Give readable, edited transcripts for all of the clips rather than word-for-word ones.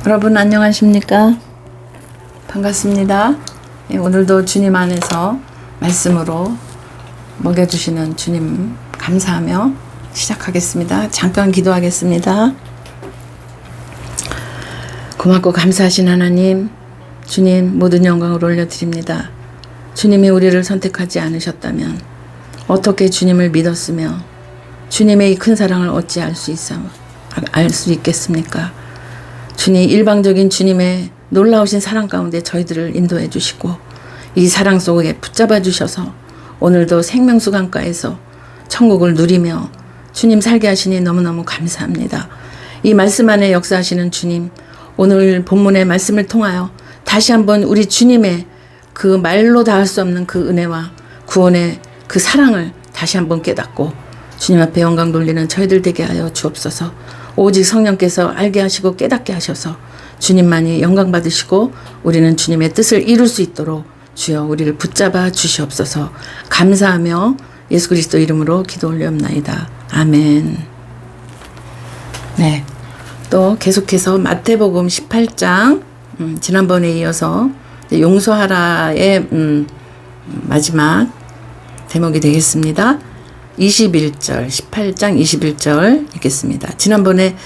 여러분 안녕하십니까? 반갑습니다. 오늘도 주님 안에서 말씀으로 먹여주시는 주님 감사하며 시작하겠습니다. 잠깐 기도하겠습니다. 고맙고 감사하신 하나님, 주님 모든 영광을 올려드립니다. 주님이 우리를 선택하지 않으셨다면 어떻게 주님을 믿었으며 주님의 이 큰 사랑을 어찌 알 수 있겠습니까? 주님, 일방적인 주님의 놀라우신 사랑 가운데 저희들을 인도해 주시고 이 사랑 속에 붙잡아 주셔서 오늘도 생명수 강가에서 천국을 누리며 주님 살게 하시니 너무너무 감사합니다. 이 말씀 안에 역사하시는 주님, 오늘 본문의 말씀을 통하여 다시 한번 우리 주님의 그 말로 다 할 수 없는 그 은혜와 구원의 그 사랑을 다시 한번 깨닫고 주님 앞에 영광 돌리는 저희들 되게 하여 주옵소서. 오직 성령께서 알게 하시고 깨닫게 하셔서 주님만이 영광 받으시고 우리는 주님의 뜻을 이룰 수 있도록 주여 우리를 붙잡아 주시옵소서. 감사하며 예수 그리스도 이름으로 기도 올리옵나이다. 아멘. 네, 또 계속해서 마태복음 18장 지난번에 이어서 용서하라의 마지막 대목이 되겠습니다. 21절, 18장 21절 읽겠습니다. 지난번에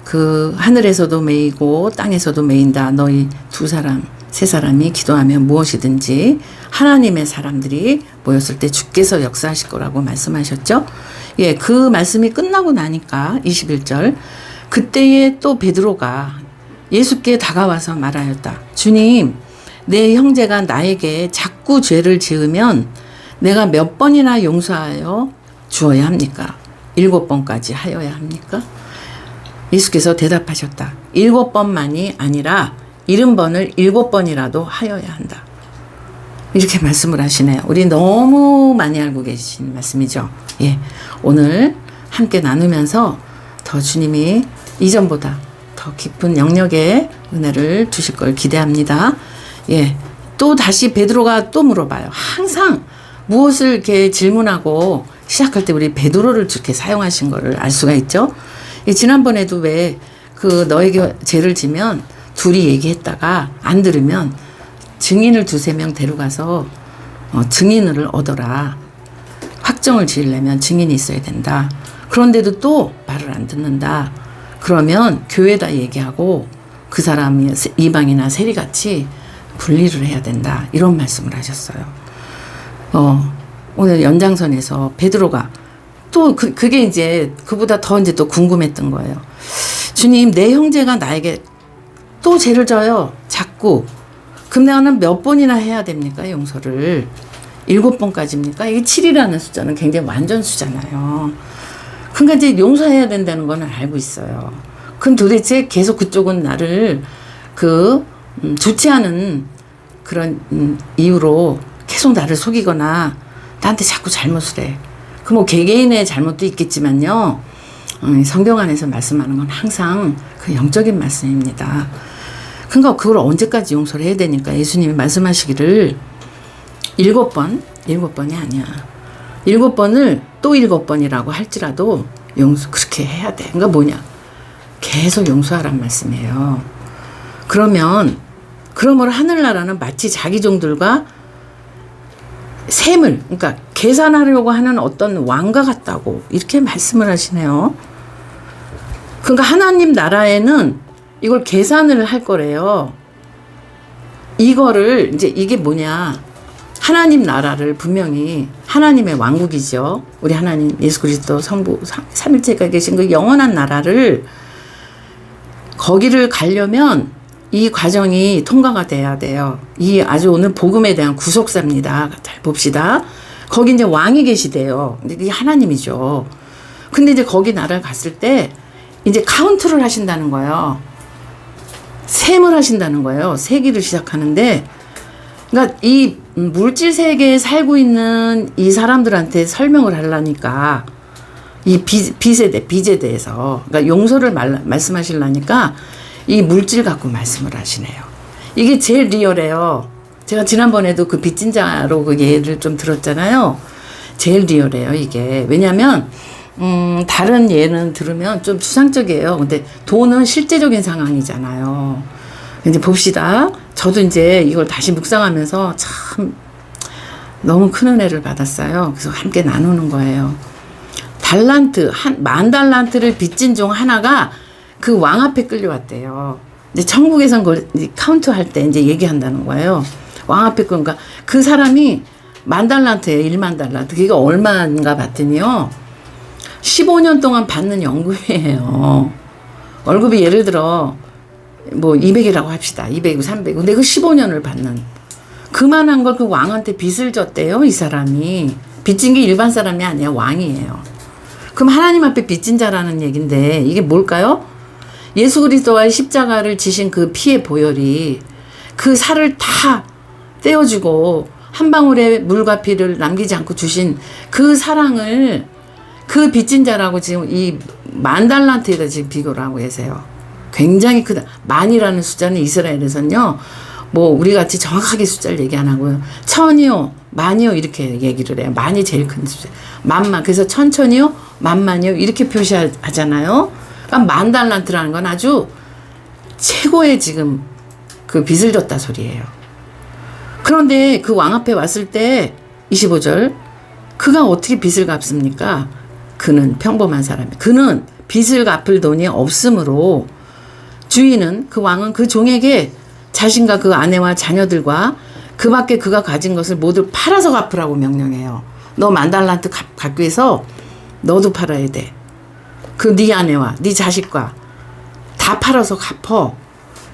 그 하늘에서도 메이고 땅에서도 메인다. 너희 두 사람, 세 사람이 기도하면 무엇이든지 하나님의 사람들이 모였을 때 주께서 역사하실 거라고 말씀하셨죠. 예, 그 말씀이 끝나고 나니까 21절 그때에 또 베드로가 예수께 다가와서 말하였다. 주님, 내 형제가 나에게 자꾸 죄를 지으면 내가 몇 번이나 용서하여 주어야 합니까? 7번까지 하여야 합니까? 예수께서 대답하셨다. 7번만이 아니라 70번을 7번이라도 하여야 한다. 이렇게 말씀을 하시네요. 우리 너무 많이 알고 계신 말씀이죠. 예, 오늘 함께 나누면서 더 주님이 이전보다 더 깊은 영역의 은혜를 주실 걸 기대합니다. 예, 또 다시 베드로가 또 물어봐요. 항상 무엇을 이렇게 질문하고 시작할 때 우리 베드로를 이렇게 사용하신 거를 알 수가 있죠. 예, 지난번에도 왜 그 너에게 죄를 지면 둘이 얘기했다가 안 들으면 증인을 두세 명 데려가서 증인을 얻어라. 확정을 지으려면 증인이 있어야 된다. 그런데도 또 말을 안 듣는다. 그러면 교회에다 얘기하고 그 사람이 이방이나 세리같이 분리를 해야 된다. 이런 말씀을 하셨어요. 오늘 연장선에서 베드로가 또 그게 이제 그보다 더 이제 또 궁금했던 거예요. 주님, 내 형제가 나에게 또 죄를 져요. 자꾸. 그럼 내가는 몇 번이나 해야 됩니까? 용서를. 7번까지입니까? 이게 7이라는 숫자는 굉장히 완전수잖아요. 그러니까 이제 용서해야 된다는 건 알고 있어요. 그럼 도대체 계속 그쪽은 나를 좋지 않은 그런 이유로 계속 나를 속이거나 나한테 자꾸 잘못을 해. 그 뭐 개개인의 잘못도 있겠지만요. 성경 안에서 말씀하는 건 항상 그 영적인 말씀입니다. 그러니까 그걸 언제까지 용서를 해야 되니까 예수님이 말씀하시기를 7번이 아니야. 7번을 또 7번이라고 할지라도 용서 그렇게 해야 돼. 그러니까 뭐냐? 계속 용서하란 말씀이에요. 그러므로 하늘나라는 마치 자기 종들과 셈을, 그러니까 계산하려고 하는 어떤 왕과 같다고 이렇게 말씀을 하시네요. 그러니까 하나님 나라에는 이걸 계산을 할 거래요. 이거를 이제 이게 뭐냐? 하나님 나라를 분명히 하나님의 왕국이죠. 우리 하나님 예수 그리스도 성부 삼일체가 계신 그 영원한 나라를 거기를 가려면 이 과정이 통과가 돼야 돼요. 이 아주 오늘 복음에 대한 구속사입니다. 잘 봅시다. 거기 이제 왕이 계시대요. 근데 이게 하나님이죠. 근데 이제 거기 나라를 갔을 때 이제 카운트를 하신다는 거예요. 셈을 하신다는 거예요. 세기를 시작하는데, 그러니까 이 물질 세계에 살고 있는 이 사람들한테 설명을 하려니까 이 빚에 대해서, 그러니까 용서를 말씀하시려니까 이 물질 갖고 말씀을 하시네요. 이게 제일 리얼해요. 제가 지난번에도 그 빚진 자로 그 예를 좀 들었잖아요. 제일 리얼해요, 이게. 왜냐면 다른 예는 들으면 좀 추상적이에요. 근데 돈은 실제적인 상황이잖아요. 이제 봅시다. 저도 이제 이걸 다시 묵상하면서 참 너무 큰 은혜를 받았어요. 그래서 함께 나누는 거예요. 달란트, 10,000달란트를 빚진 종 하나가 그 왕 앞에 끌려왔대요. 이제 천국에선 그걸 카운트 할 때 이제 얘기한다는 거예요. 왕 앞에 끌니까 그 사람이 10,000달란트예요. 10,000달란트. 그게 얼마인가 봤더니요. 15년 동안 받는 연금이에요. 월급이 예를 들어 뭐 200이라고 합시다. 200이고 300. 근데 그 15년을 받는 그만한 걸 그 왕한테 빚을 졌대요. 이 사람이. 빚진 게 일반 사람이 아니야. 왕이에요. 그럼 하나님 앞에 빚진 자라는 얘긴데 이게 뭘까요? 예수 그리스도와의 십자가를 지신 그 피의 보혈이 그 살을 다 떼어주고 한 방울의 물과 피를 남기지 않고 주신 그 사랑을 그 빚진 자라고 지금 이 10,000달란트에다 지금 비교를 하고 계세요. 굉장히 크다. 만이라는 숫자는 이스라엘에서는요. 뭐 우리 같이 정확하게 숫자를 얘기 안 하고요. 천이요, 만이요 이렇게 얘기를 해요. 만이 제일 큰 숫자. 만만. 그래서 천천이요, 만만이요 이렇게 표시하잖아요. 그러니까 10,000달란트라는 건 아주 최고의 지금 그 빚을 졌다 소리예요. 그런데 그 왕 앞에 왔을 때 25절 그가 어떻게 빚을 갚습니까? 그는 평범한 사람이. 그는 빚을 갚을 돈이 없으므로 주인은 그 왕은 그 종에게 자신과 그 아내와 자녀들과 그 밖에 그가 가진 것을 모두 팔아서 갚으라고 명령해요. 너 10,000달란트 갚기 위해서 너도 팔아야 돼. 그 네 아내와 네 자식과 다 팔아서 갚어.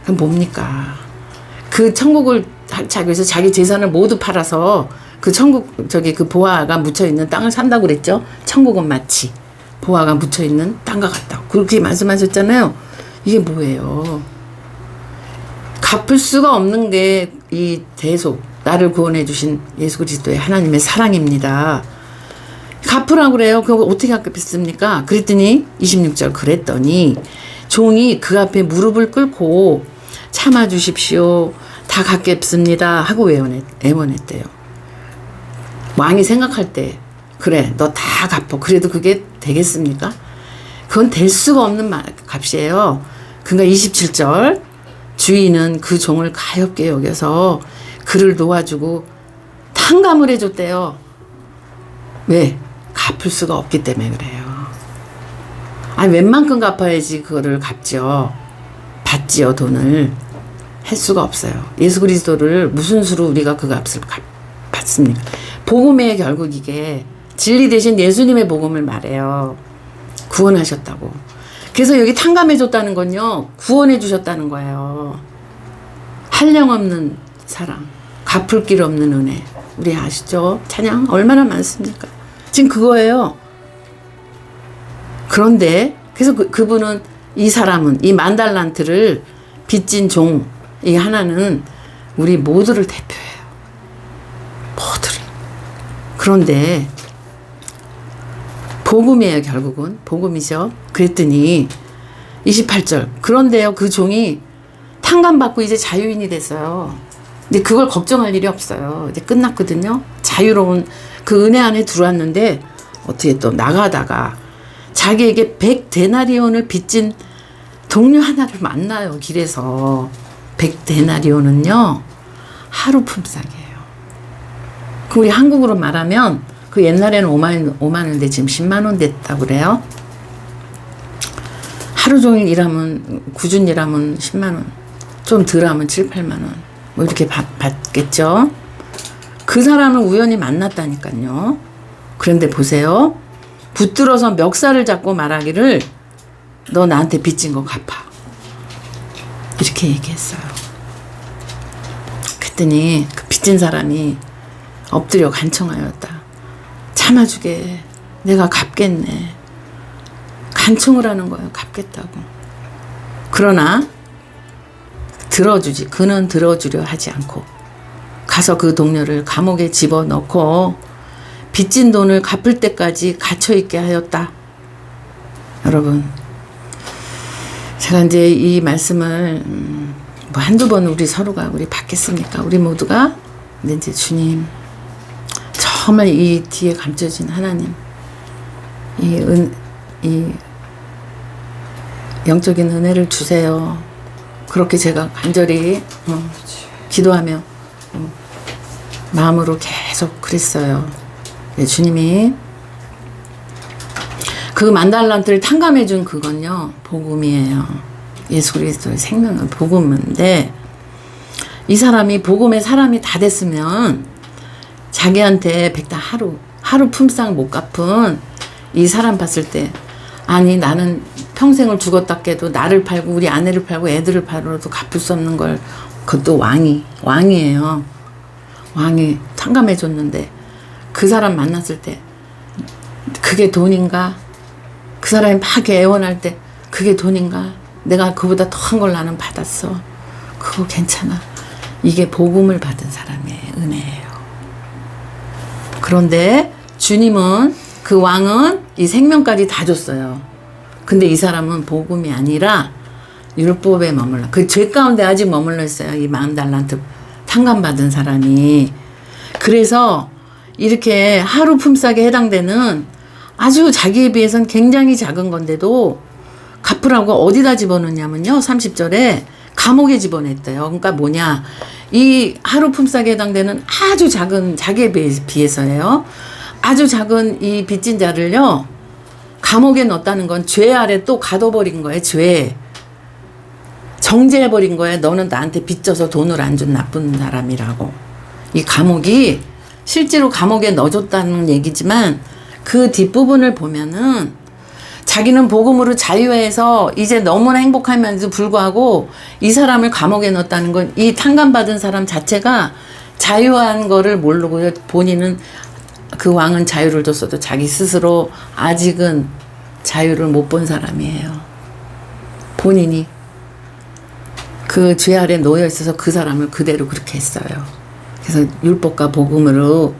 그럼 뭡니까? 그 천국을 자기 위해서 자기 재산을 모두 팔아서 그 천국 저기 그 보화가 묻혀 있는 땅을 산다고 그랬죠. 천국은 마치 보화가 묻혀 있는 땅과 같다고 그렇게 말씀하셨잖아요. 이게 뭐예요? 갚을 수가 없는 게 이 대속 나를 구원해 주신 예수 그리스도의 하나님의 사랑입니다. 갚으라고 그래요. 그거 어떻게 갚겠습니까? 그랬더니 26절 그랬더니 종이 그 앞에 무릎을 꿇고 참아 주십시오. 다 갚겠습니다. 하고 애원했대요. 왕이 생각할 때 그래 너 다 갚어. 그래도 그게 되겠습니까? 그건 될 수가 없는 값이에요. 그러니까 27절 주인은 그 종을 가엾게 여겨서 그를 놓아주고 탕감을 해줬대요. 왜? 갚을 수가 없기 때문에 그래요. 아니 웬만큼 갚아야지 그거를 갚죠. 받지요 돈을. 할 수가 없어요. 예수 그리스도를 무슨 수로 우리가 그 값을 받습니까? 복음의 결국 이게 진리 대신 예수님의 복음을 말해요. 구원하셨다고. 그래서 여기 탕감해 줬다는 건요. 구원해 주셨다는 거예요. 한량없는 사랑, 갚을 길 없는 은혜. 우리 아시죠? 찬양 얼마나 많습니까? 지금 그거예요. 그런데 그래서 그분은 이 사람은 이 10,000달란트를 빚진 종 이 하나는 우리 모두를 대표해요. 모두를. 그런데 복음이에요. 결국은 복음이죠. 그랬더니 28절 그런데요 그 종이 탕감받고 이제 자유인이 됐어요. 근데 그걸 걱정할 일이 없어요. 이제 끝났거든요. 자유로운 그 은혜 안에 들어왔는데 어떻게 또 나가다가 자기에게 100데나리온을 빚진 동료 하나를 만나요. 길에서. 100데나리온은요 하루 품삯이에요. 그 우리 한국으로 말하면 그 옛날에는 5만 원인데 지금 10만 원 됐다고 그래요. 하루 종일 일하면 꾸준히 일하면 10만 원, 좀 덜 하면 7, 8만 원 뭐 이렇게 받겠죠. 그 사람을 우연히 만났다니까요. 그런데 보세요. 붙들어서 멱살을 잡고 말하기를 너 나한테 빚진 거 갚아. 이렇게 얘기했어요. 그랬더니 그 빚진 사람이 엎드려 간청하였다. 참아주게. 내가 갚겠네. 간청을 하는 거예요. 갚겠다고. 그러나 들어주지. 그는 들어주려 하지 않고 가서 그 동료를 감옥에 집어넣고 빚진 돈을 갚을 때까지 갇혀있게 하였다. 여러분 제가 이제 이 말씀을 뭐 한두 번 우리 서로가 우리 받겠습니까? 우리 모두가. 근데 이제 주님 정말 이 뒤에 감춰진 하나님 이 영적인 은혜를 주세요. 그렇게 제가 간절히 기도하며 마음으로 계속 그랬어요. 네, 주님이 그 만달란트를 탕감해 준 그건요 복음이에요. 예수 그리스도의 생명은 복음인데, 이 사람이 복음의 사람이 다 됐으면 자기한테 백당 하루 품삯 못 갚은 이 사람 봤을 때, 아니 나는 평생을 죽었다 깨도 나를 팔고 우리 아내를 팔고 애들을 팔아도 갚을 수 없는 걸, 그것도 왕이에요. 왕이 탕감해 줬는데 그 사람 만났을 때 그게 돈인가? 그 사람이 막 애원할 때 그게 돈인가? 내가 그보다 더한 걸 나는 받았어. 그거 괜찮아. 이게 복음을 받은 사람의 은혜예요. 그런데 주님은, 그 왕은 이 생명까지 다 줬어요. 근데 이 사람은 복음이 아니라 율법에 머물러, 그 죄 가운데 아직 머물러 있어요. 이 만달란트 탕감받은 사람이. 그래서 이렇게 하루 품삯에 해당되는 아주 자기에 비해서는 굉장히 작은 건데도 갚으라고 어디다 집어넣냐면요, 30절에 감옥에 집어냈대요. 그러니까 뭐냐, 이 하루 품삯에 해당되는 아주 작은, 자기에 비해서예요, 아주 작은 이 빚진 자를요 감옥에 넣었다는 건 죄 아래 또 가둬버린 거예요. 죄 정죄해버린 거예요. 너는 나한테 빚져서 돈을 안 준 나쁜 사람이라고. 이 감옥이 실제로 감옥에 넣어줬다는 얘기지만 그 뒷부분을 보면은 자기는 복음으로 자유해서 이제 너무나 행복하면서도 불구하고 이 사람을 감옥에 넣었다는 건, 이 탕감받은 사람 자체가 자유한 거를 모르고, 본인은 그 왕은 자유를 줬어도 자기 스스로 아직은 자유를 못 본 사람이에요. 본인이 그 죄 아래 놓여 있어서 그 사람을 그대로 그렇게 했어요. 그래서 율법과 복음으로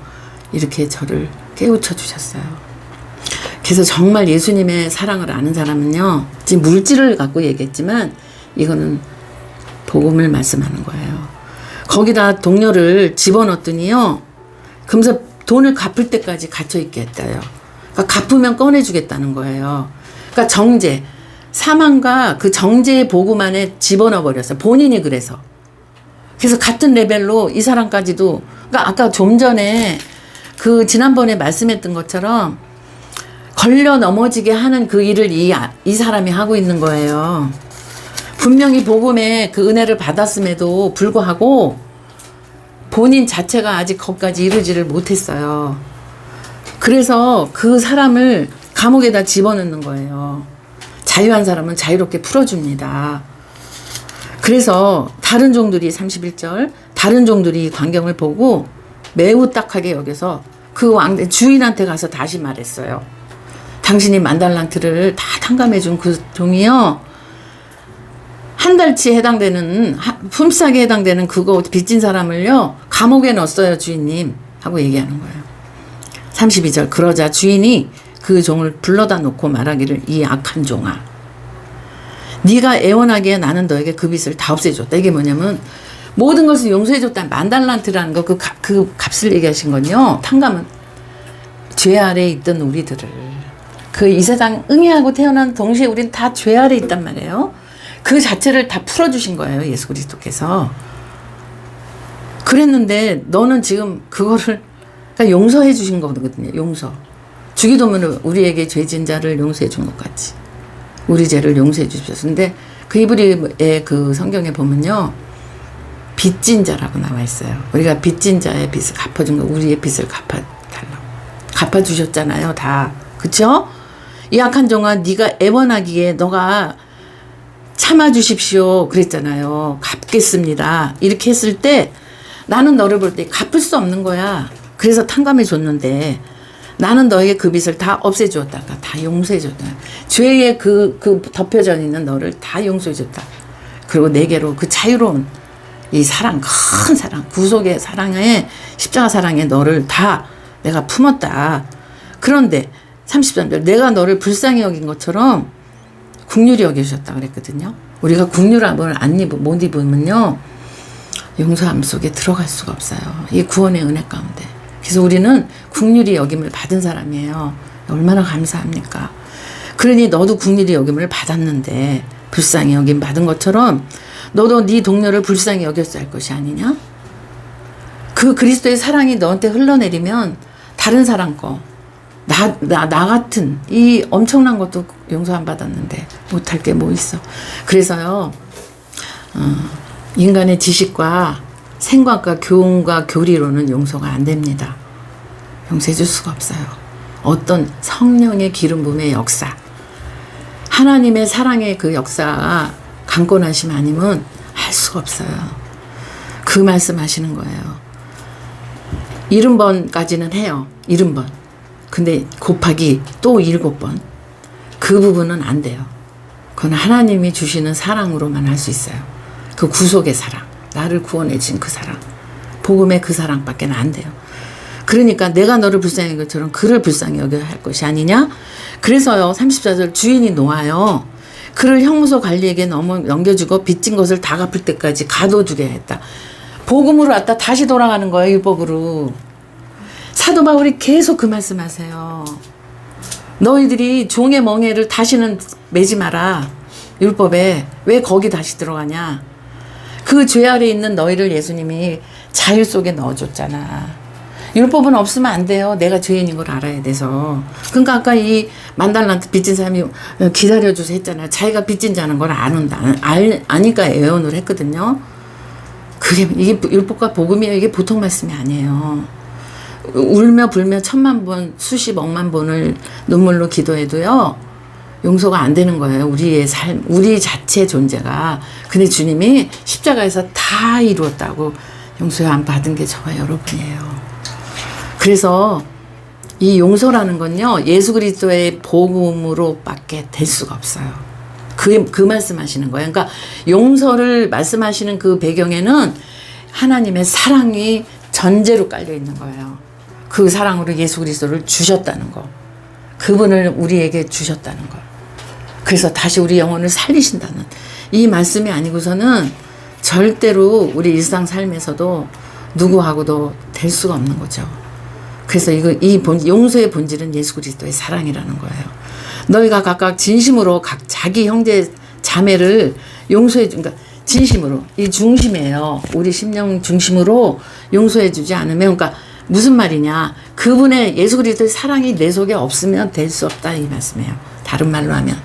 이렇게 저를 깨우쳐 주셨어요. 그래서 정말 예수님의 사랑을 아는 사람은요, 지금 물질을 갖고 얘기했지만 이거는 복음을 말씀하는 거예요. 거기다 동료를 집어넣었더니요, 그러면서 돈을 갚을 때까지 갇혀 있게 했대요. 그러니까 갚으면 꺼내주겠다는 거예요. 그러니까 정죄, 사망과 그 정죄의 복음 안에 집어넣어 버렸어요. 본인이 그래서. 그래서 같은 레벨로 이 사람까지도, 그러니까 아까 좀 전에 그 지난번에 말씀했던 것처럼 걸려 넘어지게 하는 그 일을 이 사람이 하고 있는 거예요. 분명히 복음의 그 은혜를 받았음에도 불구하고 본인 자체가 아직 거기까지 이르지를 못했어요. 그래서 그 사람을 감옥에다 집어넣는 거예요. 자유한 사람은 자유롭게 풀어줍니다. 그래서 다른 종들이 31절, 다른 종들이 이 광경을 보고 매우 딱하게 여겨서 그 왕 주인한테 가서 다시 말했어요. 당신이 만달란트를 다 탕감해 준 그 종이요, 한 달치 해당되는 품삯에 해당되는 그거 빚진 사람을요 감옥에 넣었어요 주인님 하고 얘기하는 거예요. 32절, 그러자 주인이 그 종을 불러다 놓고 말하기를, 이 악한 종아, 네가 애원하기에 나는 너에게 그 빚을 다 없애줬다. 이게 뭐냐면 모든 것을 용서해줬다. 만달란트라는 거, 그 값을 얘기하신 건요, 탕감은 죄 아래에 있던 우리들을, 그 이 세상 응애하고 태어난 동시에 우린 다 죄 아래에 있단 말이에요. 그 자체를 다 풀어주신 거예요, 예수 그리스도께서. 그랬는데 너는 지금 그거를, 그러니까 용서해 주신 거거든요. 용서. 주기도문은 우리에게 죄진 자를 용서해 준 것 같이 우리 죄를 용서해 주셨어. 근데 그 히브리의 그 성경에 보면요, 빚진 자라고 나와 있어요. 우리가 빚진 자의 빚을 갚아준 거, 우리의 빚을 갚아달라고. 갚아주셨잖아요, 다. 그쵸? 이 악한 종아, 네가 애원하기에 너가 참아주십시오 그랬잖아요. 갚겠습니다. 이렇게 했을 때 나는 너를 볼 때 갚을 수 없는 거야. 그래서 탕감해 줬는데 나는 너에게 그 빚을 다 없애주었다. 다 용서해줬다. 죄에 그 덮여져 있는 너를 다 용서해줬다. 그리고 내게로 그 자유로운 이 사랑, 큰 사랑, 구속의 사랑에, 십자가 사랑에 너를 다 내가 품었다. 그런데 33절, 내가 너를 불쌍히 여긴 것처럼 국률이 여겨주셨다 그랬거든요. 우리가 국률함을 못 입으면요 용서함 속에 들어갈 수가 없어요. 이 구원의 은혜 가운데. 그래서 우리는 국률이 여김을 받은 사람이에요. 얼마나 감사합니까? 그러니 너도 국리의 여김을 받았는데 불쌍히 여김 받은 것처럼 너도 네 동료를 불쌍히 여겼어야 할 것이 아니냐? 그 그리스도의 사랑이 너한테 흘러내리면 다른 사람 거 나 같은 이 엄청난 것도 용서 안 받았는데 못할 게 뭐 있어. 그래서요 인간의 지식과 생각과 교훈과 교리로는 용서가 안 됩니다. 용서해 줄 수가 없어요. 어떤 성령의 기름 부음의 역사, 하나님의 사랑의 그 역사가 강권하심 아니면 할 수가 없어요. 그 말씀하시는 거예요. 70번까지는 해요. 70번. 근데 곱하기 또 7번. 그 부분은 안 돼요. 그건 하나님이 주시는 사랑으로만 할 수 있어요. 그 구속의 사랑. 나를 구원해 준 그 사랑. 복음의 그 사랑밖에 안 돼요. 그러니까 내가 너를 불쌍히 여긴 것처럼 그를 불쌍히 여겨야 할 것이 아니냐? 그래서요 34절 주인이 놓아요. 그를 형무소 관리에게 넘겨주고 빚진 것을 다 갚을 때까지 가둬두게 했다. 복음으로 왔다 다시 돌아가는 거예요. 율법으로. 사도 바울이 계속 그 말씀하세요. 너희들이 종의 멍에를 다시는 매지 마라. 율법에. 왜 거기 다시 들어가냐. 그 죄 아래 있는 너희를 예수님이 자유 속에 넣어줬잖아. 율법은 없으면 안 돼요. 내가 죄인인 걸 알아야 돼서. 그러니까 아까 이 만달란트 빚진 사람이 기다려주세요 했잖아요. 자기가 빚진 자는 걸 아니까 예언을 했거든요. 이게 율법과 복음이에요. 이게 보통 말씀이 아니에요. 울며 불며 1000만 번 수십억만 번을 눈물로 기도해도요 용서가 안 되는 거예요. 우리의 삶, 우리 자체 존재가. 근데 주님이 십자가에서 다 이루었다고 용서 안 받은 게 저와 여러분이에요. 그래서 이 용서라는 건요 예수 그리스도의 복음으로 밖에 될 수가 없어요. 그 말씀하시는 거예요. 그러니까 용서를 말씀하시는 그 배경에는 하나님의 사랑이 전제로 깔려 있는 거예요. 그 사랑으로 예수 그리스도를 주셨다는 거. 그분을 우리에게 주셨다는 거. 그래서 다시 우리 영혼을 살리신다는 이 말씀이 아니고서는 절대로 우리 일상 삶에서도 누구하고도 될 수가 없는 거죠. 그래서 용서의 본질은 예수 그리스도의 사랑이라는 거예요. 너희가 각각 진심으로 자기 형제 자매를 용서해 그러니까 진심으로 이 중심이에요. 우리 심령 중심으로 용서해 주지 않으면 그러니까 무슨 말이냐. 그분의 예수 그리스도의 사랑이 내 속에 없으면 될 수 없다 이 말씀이에요. 다른 말로 하면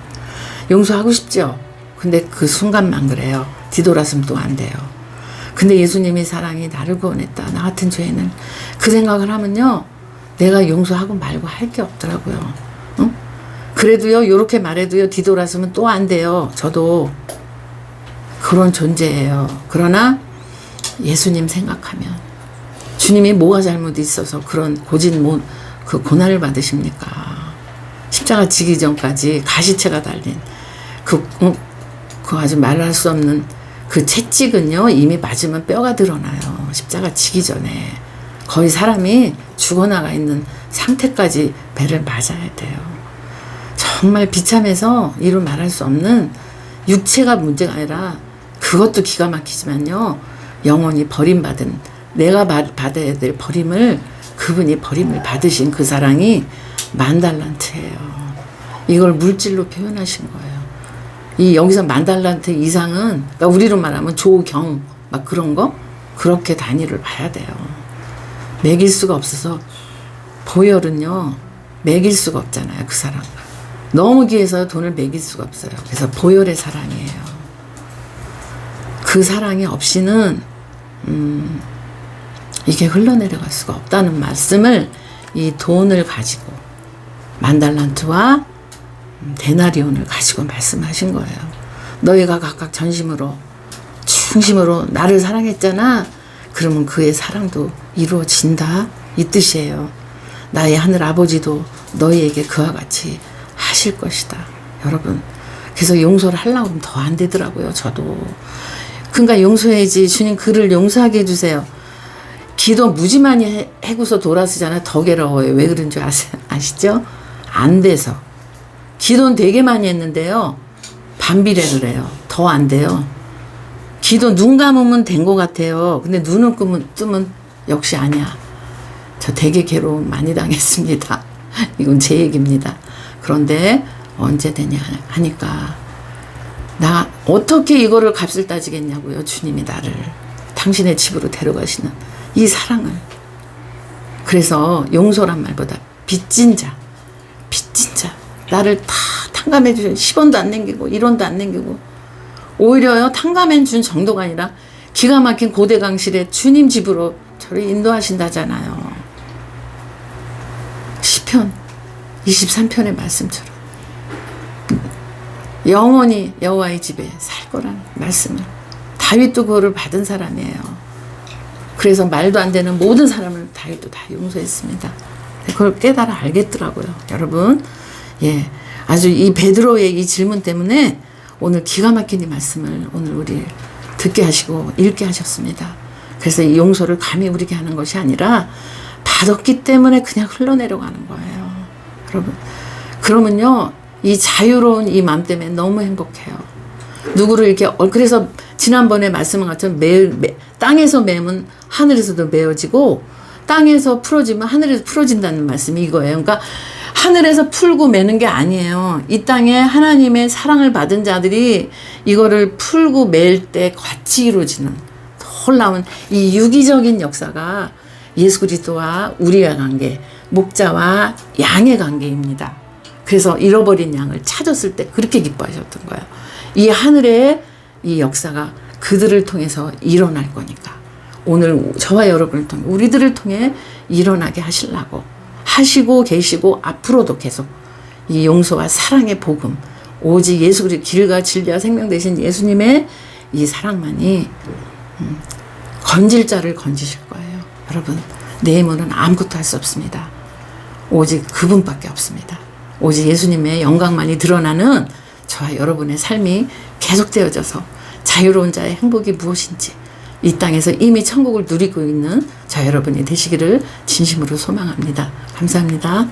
용서하고 싶죠. 근데 그 순간만 그래요. 뒤돌아서면 또 안 돼요. 근데 예수님의 사랑이 나를 구원했다. 나 같은 죄인을 그 생각을 하면요. 내가 용서하고 말고 할 게 없더라고요. 응? 그래도요. 이렇게 말해도요. 뒤돌아서면 또 안 돼요. 저도 그런 존재예요. 그러나 예수님 생각하면 주님이 뭐가 잘못 있어서 그런 그 고난을 받으십니까? 십자가 지기 전까지 가시체가 달린 그 아주 말할 수 없는 그 채찍은요 이미 맞으면 뼈가 드러나요. 십자가 지기 전에 거의 사람이 죽어나가 있는 상태까지 배를 맞아야 돼요. 정말 비참해서 이루 말할 수 없는 육체가 문제가 아니라 그것도 기가 막히지만요 영원히 버림받은 내가 받아야 될 버림을 그분이 버림을 받으신 그 사랑이 만달란트예요. 이걸 물질로 표현하신 거예요. 여기서 만달란트 이상은 그러니까 우리로 말하면 조경 막 그런 거 그렇게 단위를 봐야 돼요. 매길 수가 없어서 보혈은요 매길 수가 없잖아요. 그 사람 너무 귀해서 돈을 매길 수가 없어요. 그래서 보혈의 사랑이에요. 그 사랑이 없이는 이게 흘러내려갈 수가 없다는 말씀을 이 돈을 가지고 만달란트와 데나리온을 가지고 말씀하신 거예요. 너희가 각각 전심으로 중심으로 나를 사랑했잖아. 그러면 그의 사랑도 이루어진다 이 뜻이에요. 나의 하늘 아버지도 너희에게 그와 같이 하실 것이다. 여러분 그래서 용서를 하려고 하면 더 안 되더라고요. 저도. 그러니까 용서해야지. 주님 그를 용서하게 해주세요. 기도 무지 많이 해고서 돌아서잖아요. 더 괴로워요. 왜 그런 줄 아시죠? 안 돼서. 기도는 되게 많이 했는데요. 반비례를 해요. 더 안 돼요. 기도 눈 감으면 된 것 같아요. 근데 눈을 뜨면 역시 아니야. 저 되게 괴로움 많이 당했습니다. 이건 제 얘기입니다. 그런데 언제 되냐 하니까 나 어떻게 이거를 값을 따지겠냐고요. 주님이 나를 당신의 집으로 데려가시는 이 사랑을. 그래서 용서란 말보다 빚진 자 나를 다 탕감해 주셔. 10원도 안 남기고 1원도 안 남기고 오히려요 탕감해 준 정도가 아니라 기가 막힌 고대강실에 주님 집으로 저를 인도하신다잖아요. 시편 23편의 말씀처럼 영원히 여호와의 집에 살 거라는 말씀을 다윗도 그거를 받은 사람이에요. 그래서 말도 안 되는 모든 사람을 다윗도 다 용서했습니다. 그걸 깨달아 알겠더라고요. 여러분, 예, 아주 이 베드로의 이 질문 때문에 오늘 기가 막힌 이 말씀을 오늘 우리 듣게 하시고 읽게 하셨습니다. 그래서 이 용서를 감히 우리게 하는 것이 아니라 받았기 때문에 그냥 흘러내려가는 거예요. 여러분, 그러면요 이 자유로운 이 마음 때문에 너무 행복해요. 누구를 이렇게 그래서 지난번에 말씀한 것처럼 땅에서 매면 하늘에서도 메어지고 땅에서 풀어지면 하늘에서 풀어진다는 말씀이 이거예요. 그러니까 하늘에서 풀고 매는 게 아니에요. 이 땅에 하나님의 사랑을 받은 자들이 이거를 풀고 맬 때 같이 이루어지는 놀라운 이 유기적인 역사가 예수 그리스도와 우리의 관계, 목자와 양의 관계입니다. 그래서 잃어버린 양을 찾았을 때 그렇게 기뻐하셨던 거예요. 이 하늘의 이 역사가 그들을 통해서 일어날 거니까 오늘 저와 여러분을 통해 우리들을 통해 일어나게 하시려고 하시고 계시고 앞으로도 계속 이 용서와 사랑의 복음 오직 예수 그리스도 길과 진리와 생명 되신 예수님의 이 사랑만이 건질 자를 건지실 거예요. 여러분 내 힘으로는 아무것도 할 수 없습니다. 오직 그분밖에 없습니다. 오직 예수님의 영광만이 드러나는 저와 여러분의 삶이 계속되어져서 자유로운 자의 행복이 무엇인지 이 땅에서 이미 천국을 누리고 있는 저 여러분이 되시기를 진심으로 소망합니다. 감사합니다.